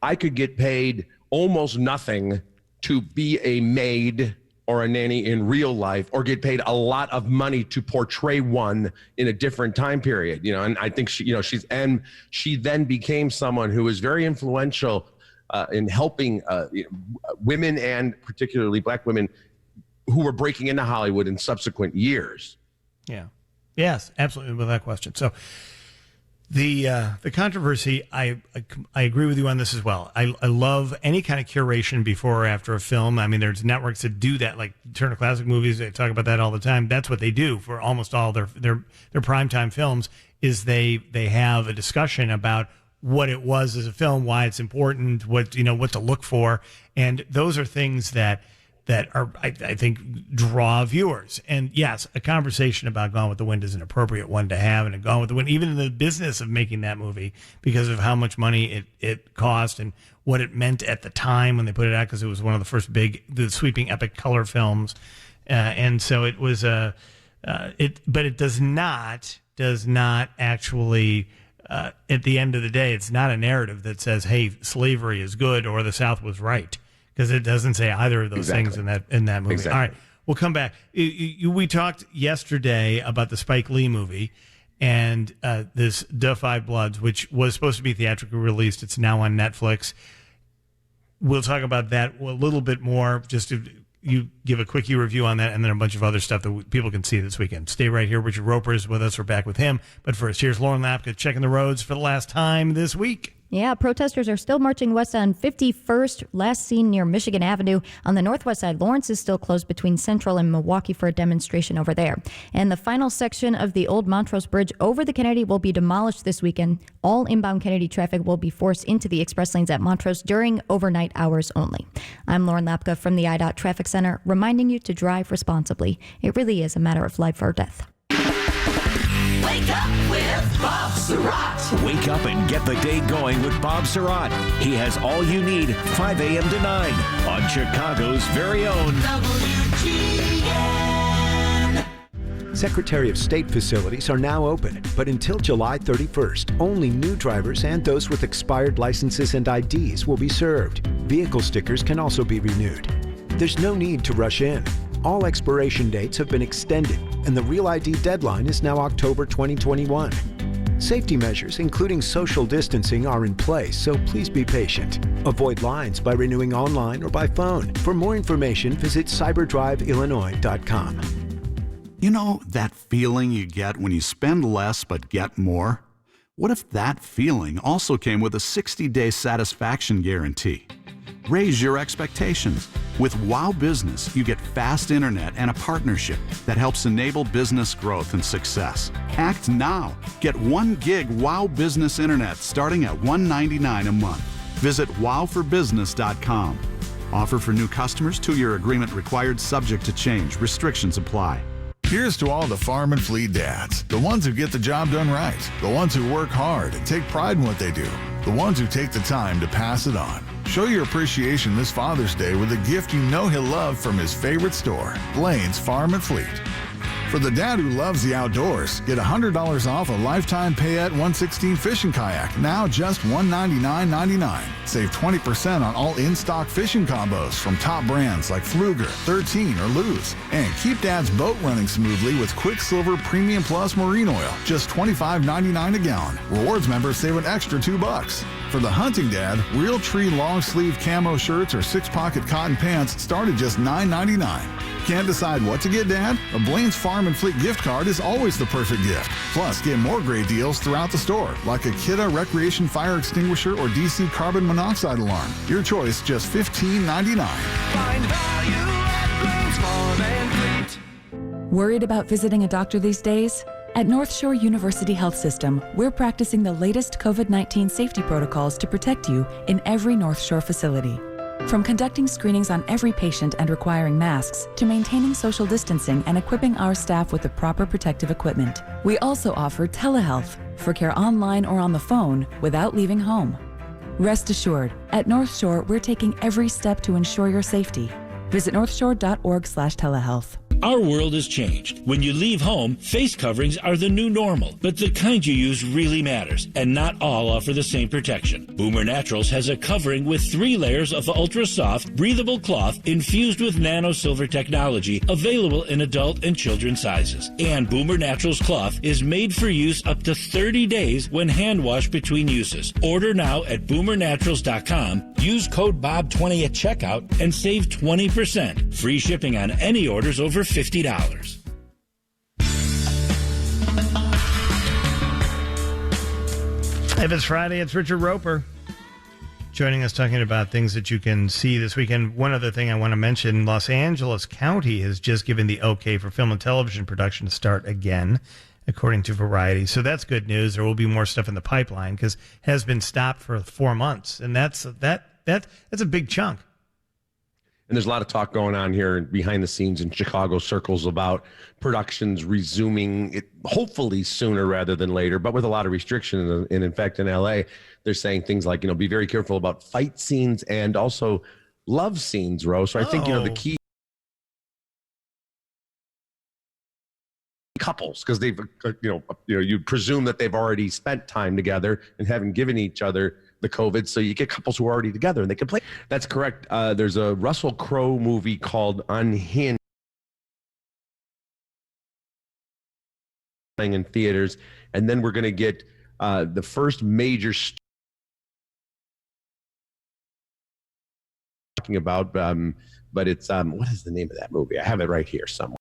I could get paid almost nothing to be a maid or a nanny in real life, or get paid a lot of money to portray one in a different time period. And I think she then became someone who was very influential in helping women, and particularly Black women, who were breaking into Hollywood in subsequent years. Yeah. Yes, absolutely, without question. So the controversy, I agree with you on this as well. I love any kind of curation before or after a film. I mean, there's networks that do that, like Turner Classic Movies. They talk about that all the time. That's what they do for almost all their primetime films, is they have a discussion about what it was as a film, why it's important, what to look for. And those are things that are, I think, draw viewers. And yes, a conversation about Gone with the Wind is an appropriate one to have, and Gone with the Wind, even in the business of making that movie, because of how much money it cost and what it meant at the time when they put it out, because it was one of the first the sweeping epic color films. And so it was but it does not actually, at the end of the day, it's not a narrative that says, hey, slavery is good or the South was right. Because it doesn't say either of those things in that movie. Exactly. All right, we'll come back. We talked yesterday about the Spike Lee movie and this Da 5 Bloods, which was supposed to be theatrically released. It's now on Netflix. We'll talk about that a little bit more, just to you give a quickie review on that, and then a bunch of other stuff that people can see this weekend. Stay right here. Richard Roper is with us. We're back with him. But first, here's Lauren Lapka checking the roads for the last time this week. Yeah, protesters are still marching west on 51st, last seen near Michigan Avenue. On the northwest side, Lawrence is still closed between Central and Milwaukee for a demonstration over there. And the final section of the old Montrose Bridge over the Kennedy will be demolished this weekend. All inbound Kennedy traffic will be forced into the express lanes at Montrose during overnight hours only. I'm Lauren Lapka from the IDOT Traffic Center, reminding you to drive responsibly. It really is a matter of life or death. Wake up with Bob Surratt. Wake up and get the day going with Bob Surratt. He has all you need, 5 a.m. to 9 on Chicago's very own WGN. Secretary of State facilities are now open, but until July 31st, only new drivers and those with expired licenses and IDs will be served. Vehicle stickers can also be renewed. There's no need to rush in. All expiration dates have been extended, and the Real ID deadline is now October 2021. Safety measures, including social distancing, are in place, so please be patient. Avoid lines by renewing online or by phone. For more information, visit cyberdriveillinois.com. You know that feeling you get when you spend less but get more? What if that feeling also came with a 60-day satisfaction guarantee? Raise your expectations. With Wow Business, you get fast internet and a partnership that helps enable business growth and success. Act now. Get 1 gig Wow Business internet starting at $1.99 a month. Visit wowforbusiness.com. Offer for new customers. 2-year agreement required, subject to change. Restrictions apply. Here's to all the farm and fleet dads, the ones who get the job done right, the ones who work hard and take pride in what they do, the ones who take the time to pass it on. Show your appreciation this Father's Day with a gift you know he'll love from his favorite store, Blaine's Farm and Fleet. For the dad who loves the outdoors, get $100 off a lifetime Payette 116 fishing kayak, now just $199.99. Save 20% on all in-stock fishing combos from top brands like Fluger, 13, or Luz. And keep dad's boat running smoothly with Quicksilver Premium Plus Marine Oil, just $25.99 a gallon. Rewards members save an extra $2. For the hunting dad, Real Tree long sleeve camo shirts or 6-pocket cotton pants start at just $9.99. Can't decide what to get, Dad? A Blaine's Farm and Fleet gift card is always the perfect gift. Plus, get more great deals throughout the store, like a Kidda Recreation Fire Extinguisher or DC Carbon Monoxide Alarm. Your choice, just $15.99. Find value at Blaine's Farm and Fleet. Worried about visiting a doctor these days? At North Shore University Health System, we're practicing the latest COVID-19 safety protocols to protect you in every North Shore facility. From conducting screenings on every patient and requiring masks, to maintaining social distancing and equipping our staff with the proper protective equipment. We also offer telehealth for care online or on the phone without leaving home. Rest assured, at North Shore, we're taking every step to ensure your safety. Visit northshore.org/telehealth. Our world has changed. When you leave home, face coverings are the new normal, but the kind you use really matters, and not all offer the same protection. Boomer Naturals has a covering with 3 layers of ultra-soft, breathable cloth infused with nano-silver technology, available in adult and children sizes. And Boomer Naturals cloth is made for use up to 30 days when hand washed between uses. Order now at boomernaturals.com. Use code BOB20 at checkout and save 20%. Free shipping on any orders over $50. If it's Friday, it's Richard Roper joining us talking about things that you can see this weekend. One other thing I want to mention, Los Angeles County has just given the okay for film and television production to start again, according to Variety. So that's good news. There will be more stuff in the pipeline because it has been stopped for 4 months, and that's a big chunk. And there's a lot of talk going on here behind the scenes in Chicago circles about productions resuming it hopefully sooner rather than later, but with a lot of restrictions. And in fact, in LA, they're saying things like, be very careful about fight scenes and also love scenes, Ro. So I think, the key couples, because they've, you presume that they've already spent time together and haven't given each other the COVID, so you get couples who are already together and they can play. That's correct. There's a Russell Crowe movie called Unhinged in theaters, and then we're going to get the first major talking about, but it's what is the name of that movie? I have it right here somewhere.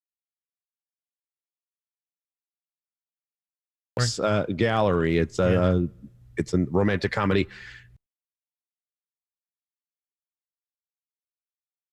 Gallery. It's a romantic comedy,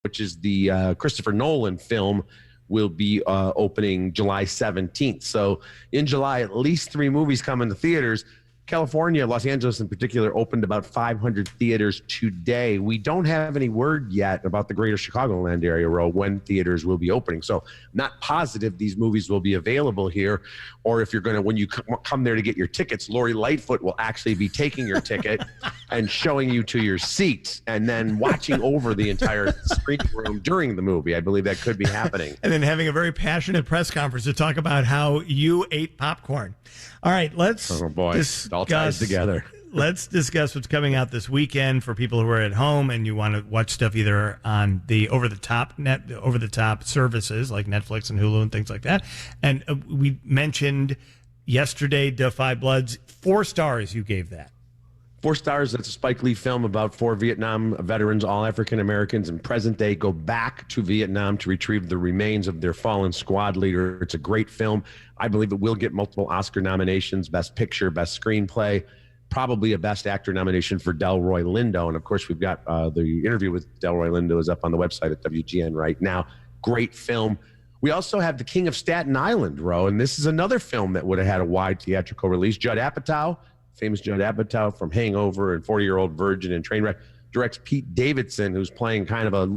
which is the Christopher Nolan film, will be opening July 17th. So in July, at least 3 movies come into theaters. California, Los Angeles in particular, opened about 500 theaters today. We don't have any word yet about the greater Chicagoland area, Ro, when theaters will be opening. So not positive these movies will be available here, or if you're going to, when you come there to get your tickets, Lori Lightfoot will actually be taking your ticket and showing you to your seat and then watching over the entire screening room during the movie. I believe that could be happening. And then having a very passionate press conference to talk about how you ate popcorn. All right, let's all ties together. Let's discuss what's coming out this weekend for people who are at home and you want to watch stuff either on the over-the-top services like Netflix and Hulu and things like that. And we mentioned yesterday Da 5 Bloods. 4 stars you gave that. 4 stars. That's a Spike Lee film about 4 Vietnam veterans, all African Americans in present day, go back to Vietnam to retrieve the remains of their fallen squad leader. It's a great film. I believe it will get multiple Oscar nominations, Best Picture, Best Screenplay, probably a Best Actor nomination for Delroy Lindo. And of course, we've got the interview with Delroy Lindo is up on the website at WGN right now. Great film. We also have The King of Staten Island, Ro, and this is another film that would have had a wide theatrical release. Judd Apatow, famous Judd Apatow from Hangover and 40-Year-Old Virgin and Trainwreck, directs Pete Davidson, who's playing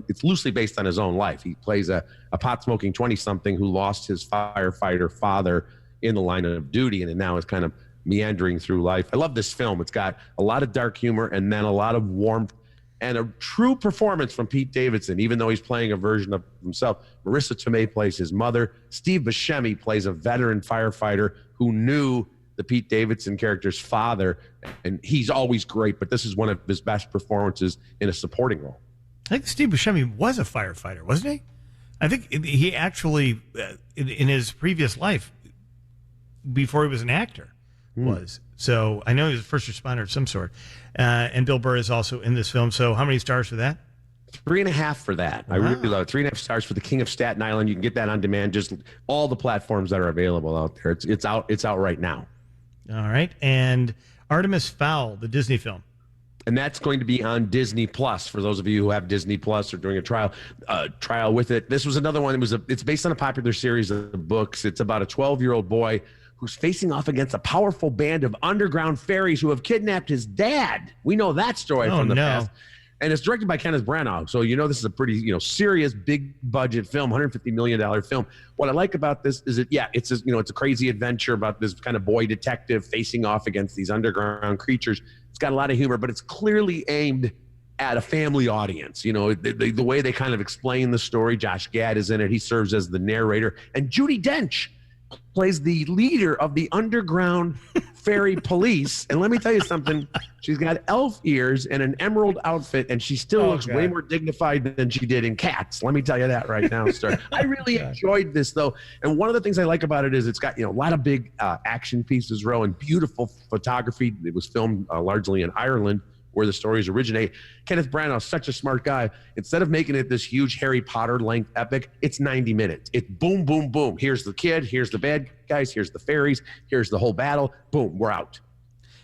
it's loosely based on his own life. He plays a pot-smoking 20-something who lost his firefighter father in the line of duty and now is kind of meandering through life. I love this film. It's got a lot of dark humor and then a lot of warmth and a true performance from Pete Davidson, even though he's playing a version of himself. Marissa Tomei plays his mother. Steve Buscemi plays a veteran firefighter who knew the Pete Davidson character's father, and he's always great, but this is one of his best performances in a supporting role. I think Steve Buscemi was a firefighter, wasn't he? I think he actually, in his previous life, before he was an actor, was. So I know he was a first responder of some sort. And Bill Burr is also in this film. So how many stars for that? 3.5 for that. Wow. I really love it. 3.5 stars for The King of Staten Island. You can get that on demand, just all the platforms that are available out there. It's out right now. All right. And Artemis Fowl, the Disney film. And that's going to be on Disney Plus for those of you who have Disney Plus or doing a trial with it. This was another one. It's based on a popular series of books. It's about a 12-year-old boy who's facing off against a powerful band of underground fairies who have kidnapped his dad. We know that story from the past. And it's directed by Kenneth Branagh. So, this is a pretty, serious, big budget film, $150 million film. What I like about this is it's a crazy adventure about this kind of boy detective facing off against these underground creatures. It's got a lot of humor, but it's clearly aimed at a family audience. The way they kind of explain the story. Josh Gad is in it. He serves as the narrator. And Judi Dench plays the leader of the underground fairy police. And let me tell you something. She's got elf ears and an emerald outfit, and she still looks way more dignified than she did in Cats. Let me tell you that right now, sir. I really enjoyed this, though. And one of the things I like about it is it's got, a lot of big action pieces, and beautiful photography. It was filmed largely in Ireland, where the stories originate. Kenneth Branagh, such a smart guy. Instead of making it this huge Harry Potter length epic, it's 90 minutes. It's boom, boom, boom. Here's the kid. Here's the bad guys. Here's the fairies. Here's the whole battle. Boom, we're out.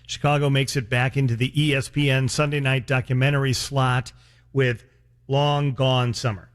Chicago makes it back into the ESPN Sunday night documentary slot with Long Gone Summer.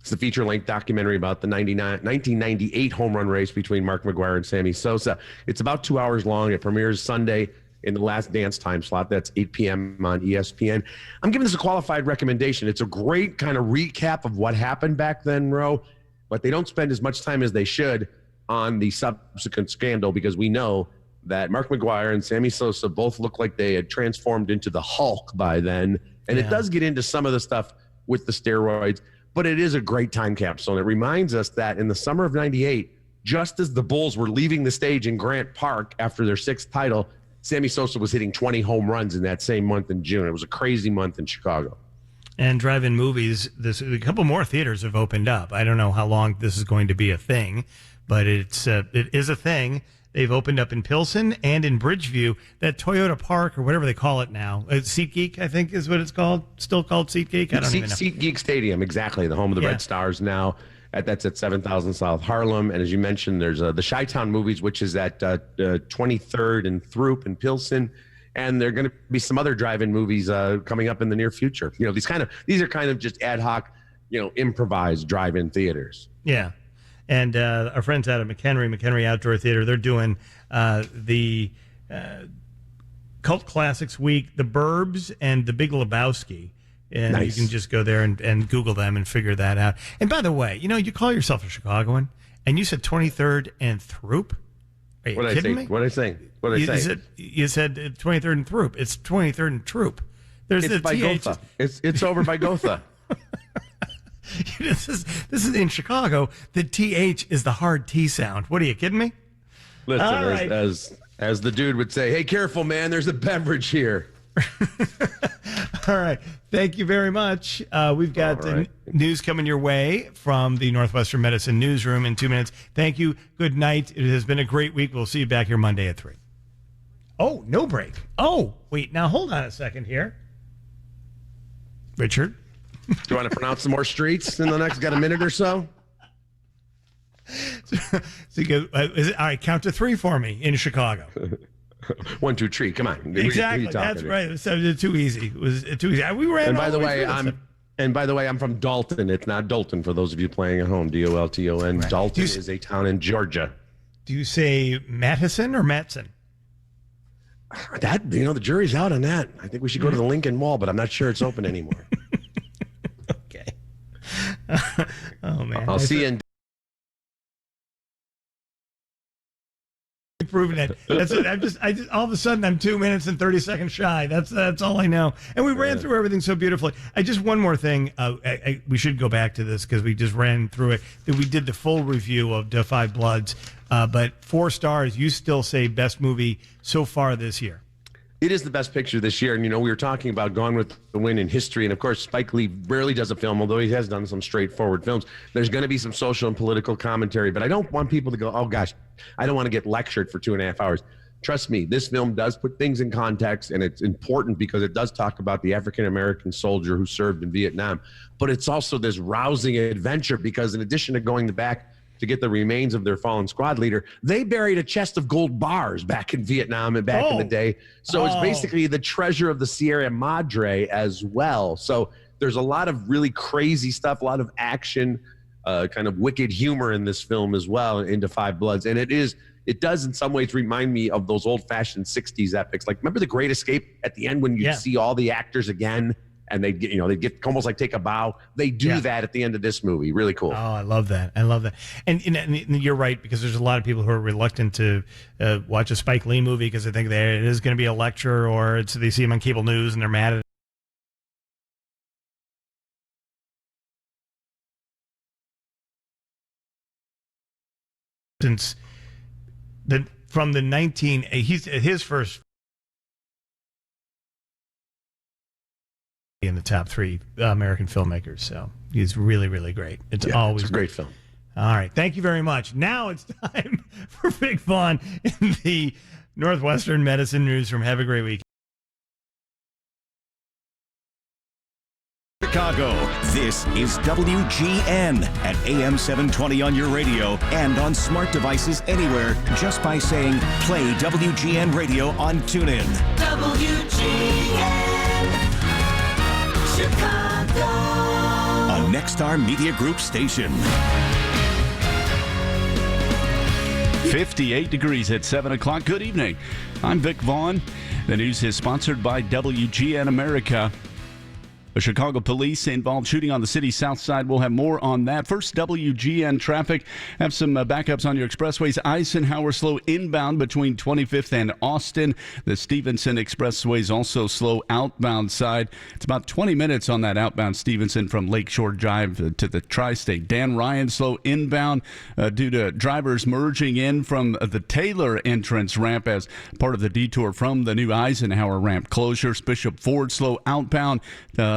It's the feature-length documentary about the 1998 home run race between Mark McGwire and Sammy Sosa. It's about 2 hours long. It premieres Sunday in the last dance time slot. That's 8 p.m. on ESPN. I'm giving this a qualified recommendation. It's a great kind of recap of what happened back then, Ro, but they don't spend as much time as they should on the subsequent scandal, because we know that Mark McGwire and Sammy Sosa both look like they had transformed into the Hulk by then. And it does get into some of the stuff with the steroids, but it is a great time capsule. And it reminds us that in the summer of 98, just as the Bulls were leaving the stage in Grant Park after their 6th title, Sammy Sosa was hitting 20 home runs in that same month in June. It was a crazy month in Chicago. And drive-in movies, a couple more theaters have opened up. I don't know how long this is going to be a thing, but it is a thing. They've opened up in Pilsen and in Bridgeview. That Toyota Park, or whatever they call it now, SeatGeek, I think is what it's called. Still called SeatGeek? I don't even know. SeatGeek Stadium, exactly. The home of the Red Stars now. That's at 7,000 South Harlem. And as you mentioned, there's the Chi-Town Movies, which is at 23rd and Throop in Pilsen. And there are going to be some other drive-in movies coming up in the near future. These are kind of just ad hoc, improvised drive-in theaters. Yeah. And our friends out of McHenry Outdoor Theater, they're doing the Cult Classics Week, The Burbs, and The Big Lebowski. And you can just go there and Google them and figure that out. And by the way, you call yourself a Chicagoan, and you said 23rd and Throop? Are you kidding me? What did I say? You said 23rd and Throop. It's 23rd and Troop. It's by Gotha. It's over by Gotha. This is in Chicago. The TH is the hard T sound. What, are you kidding me? Listen, as the dude would say, hey, careful, man, there's a beverage here. All right. Thank you very much. We've got news coming your way from the Northwestern Medicine Newsroom in 2 minutes. Thank you. Good night. It has been a great week. We'll see you back here Monday at 3. Oh, no break. Oh, wait. Now, hold on a second here. Richard? Do you want to pronounce some more streets in the next, got a minute or so? So you go, all right, count to 3 for me in Chicago. 1, 2, 3. Come on. Exactly. That's right. So it's too easy. It was too easy. We ran. And by the way, I'm from Dalton. It's not Dalton for those of you playing at home. Dolton. Right. Dalton is a town in Georgia. Do you say Mattison or Matson? That the jury's out on that. I think we should go to the Lincoln Mall, but I'm not sure it's open anymore. Okay. Oh man. I'll see you in. Proving it. That's it. I just all of a sudden I'm 2 minutes and 30 seconds shy. That's all I know. And we ran through everything so beautifully. Just one more thing. We should go back to this because we just ran through it. We did the full review of Da 5 Bloods, but 4 stars. You still say best movie so far this year. It is the best picture this year. And, we were talking about Gone with the Wind in history. And, of course, Spike Lee rarely does a film, although he has done some straightforward films. There's going to be some social and political commentary. But I don't want people to go, oh, gosh, I don't want to get lectured for 2.5 hours. Trust me, this film does put things in context, and it's important because it does talk about the African-American soldier who served in Vietnam. But it's also this rousing adventure because in addition to going back to get the remains of their fallen squad leader, they buried a chest of gold bars back in Vietnam and back in the day. So it's basically the treasure of the Sierra Madre as well. So there's a lot of really crazy stuff, a lot of action, kind of wicked humor in this film as well, into 5 Bloods. And it does in some ways remind me of those old-fashioned 60s epics. Like, remember The Great Escape at the end when you see all the actors again and they get almost like take a bow. They do that at the end of this movie. Really cool. Oh, I love that. And you're right, because there's a lot of people who are reluctant to watch a Spike Lee movie because they think it is going to be a lecture, or they see him on cable news and they're mad at it. Since from the his first in the top 3 American filmmakers, so he's really, really great. It's always a great film. All right, thank you very much. Now it's time for Big Vaughn in the Northwestern Medicine Newsroom. Have a great week. Chicago, this is WGN at AM 720 on your radio and on smart devices anywhere just by saying play WGN radio on TuneIn. WGN Chicago, A Nexstar Media Group station. 58 degrees at 7 o'clock. Good evening. I'm Vic Vaughn. The news is sponsored by WGN America. A Chicago police involved shooting on the city's south side. We'll have more on that. First, WGN traffic. Have some backups on your expressways. Eisenhower slow inbound between 25th and Austin. The Stevenson Expressway is also slow outbound side. It's about 20 minutes on that outbound Stevenson from Lakeshore Drive to the Tri-State. Dan Ryan slow inbound due to drivers merging in from the Taylor entrance ramp as part of the detour from the new Eisenhower ramp closures. Bishop Ford slow outbound.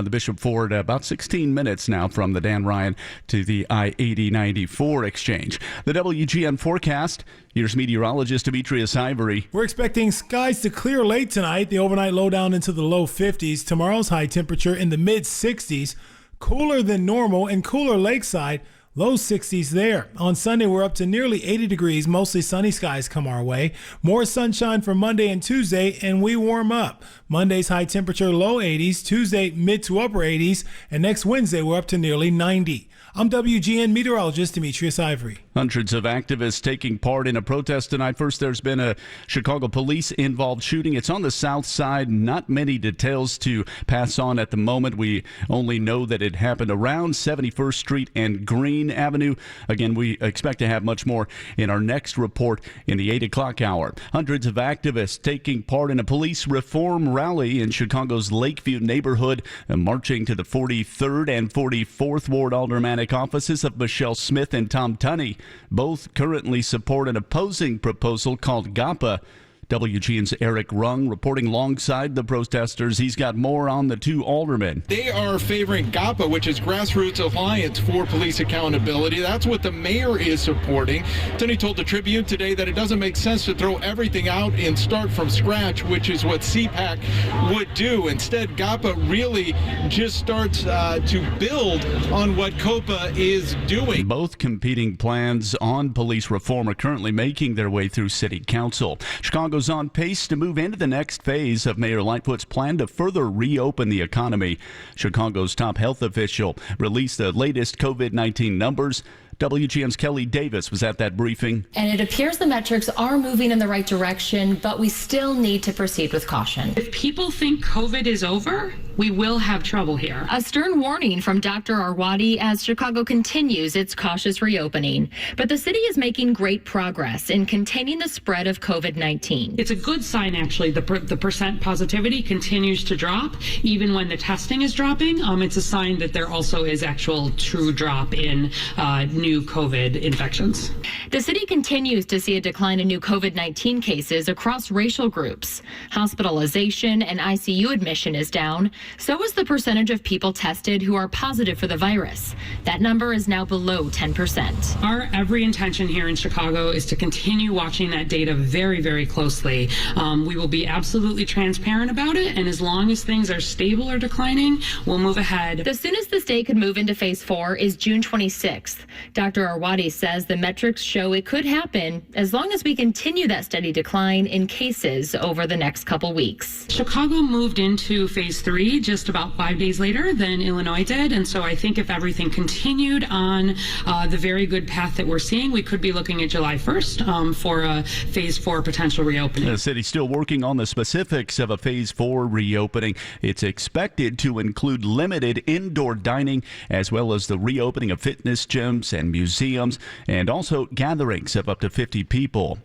The Bishop Ford about 16 minutes now from the Dan Ryan to the I-80-94 exchange. The WGN forecast. Here's meteorologist Demetrius Ivory. We're expecting skies to clear late tonight. The overnight low down into the low 50s. Tomorrow's high temperature in the mid 60s. Cooler than normal and cooler lakeside. Low 60s there. On Sunday, we're up to nearly 80 degrees. Mostly sunny skies come our way. More sunshine for Monday and Tuesday, and we warm up. Monday's high temperature, low 80s. Tuesday, mid to upper 80s. And next Wednesday, we're up to nearly 90. I'm WGN meteorologist Demetrius Ivory. Hundreds of activists taking part in a protest tonight. First, there's been a Chicago police-involved shooting. It's on the south side. Not many details to pass on at the moment. We only know that it happened around 71st Street and Green Avenue. Again, we expect to have much more in our next report in the 8 o'clock hour. Hundreds of activists taking part in a police reform rally in Chicago's Lakeview neighborhood, marching to the 43rd and 44th Ward Aldermanic offices of Michelle Smith and Tom Tunney. Both currently support an opposing proposal called GAPA. WGN's Eric Rung reporting alongside the protesters. He's got more on the two aldermen. They are favoring GAPA, which is Grassroots Alliance for Police Accountability. That's what the mayor is supporting. Tunney told the Tribune today that it doesn't make sense to throw everything out and start from scratch, which is what CPAC would do. Instead, GAPA really just starts to build on what COPA is doing. Both competing plans on police reform are currently making their way through City Council. Chicago's on pace to move into the next phase of Mayor Lightfoot's plan to further reopen the economy. Chicago's top health official released the latest COVID-19 numbers. WGN's Kelly Davis was at that briefing. And it appears the metrics are moving in the right direction, but we still need to proceed with caution. If people think COVID is over, we will have trouble here. A stern warning from Dr. Arwady as Chicago continues its cautious reopening. But the city is making great progress in containing the spread of COVID-19. It's a good sign, actually. The percent positivity continues to drop. Even when the testing is dropping, it's a sign that there also is actual true drop in new COVID infections. The city continues to see a decline in new COVID-19 cases across racial groups. Hospitalization and ICU admission is down. So is the percentage of people tested who are positive for the virus. That number is now below 10%. Our every intention here in Chicago is to continue watching that data very, very closely. We will be absolutely transparent about it, and as long as things are stable or declining, we'll move ahead. The soonest the state could move into phase 4 is June 26th. Dr. Arwady says the metrics show it could happen as long as we continue that steady decline in cases over the next couple weeks. Chicago moved into phase 3 just about 5 days later than Illinois did. And so I think if everything continued on the very good path that we're seeing, we could be looking at July 1st for a phase 4 potential reopening. The city's still working on the specifics of a phase 4 reopening. It's expected to include limited indoor dining as well as the reopening of fitness gyms and museums and also gatherings of up to 50 people.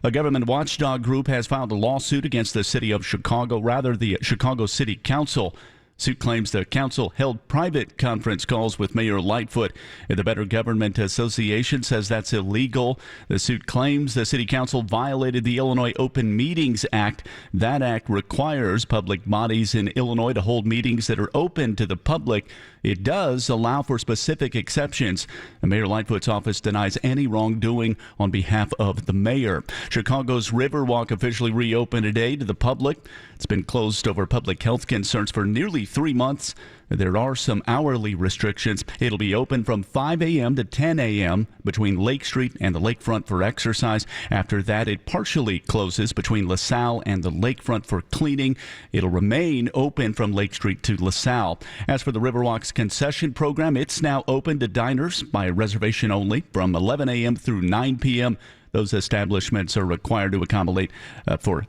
A government watchdog group has filed a lawsuit against the city of Chicago, the Chicago City Council. Suit claims the council held private conference calls with Mayor Lightfoot. The Better Government Association says that's illegal. The suit claims the city council violated the Illinois Open Meetings Act. That act requires public bodies in Illinois to hold meetings that are open to the public. It does allow for specific exceptions. Mayor Lightfoot's office denies any wrongdoing on behalf of the mayor. Chicago's Riverwalk officially reopened today to the public. It's been closed over public health concerns for nearly 3 months. There are some hourly restrictions. It'll be open from 5 a.m. to 10 a.m. between Lake Street and the lakefront for exercise. After that, it partially closes between LaSalle and the lakefront for cleaning. It'll remain open from Lake Street to LaSalle. As for the Riverwalk's concession program, it's now open to diners by reservation only from 11 a.m. through 9 p.m. Those establishments are required to accommodate for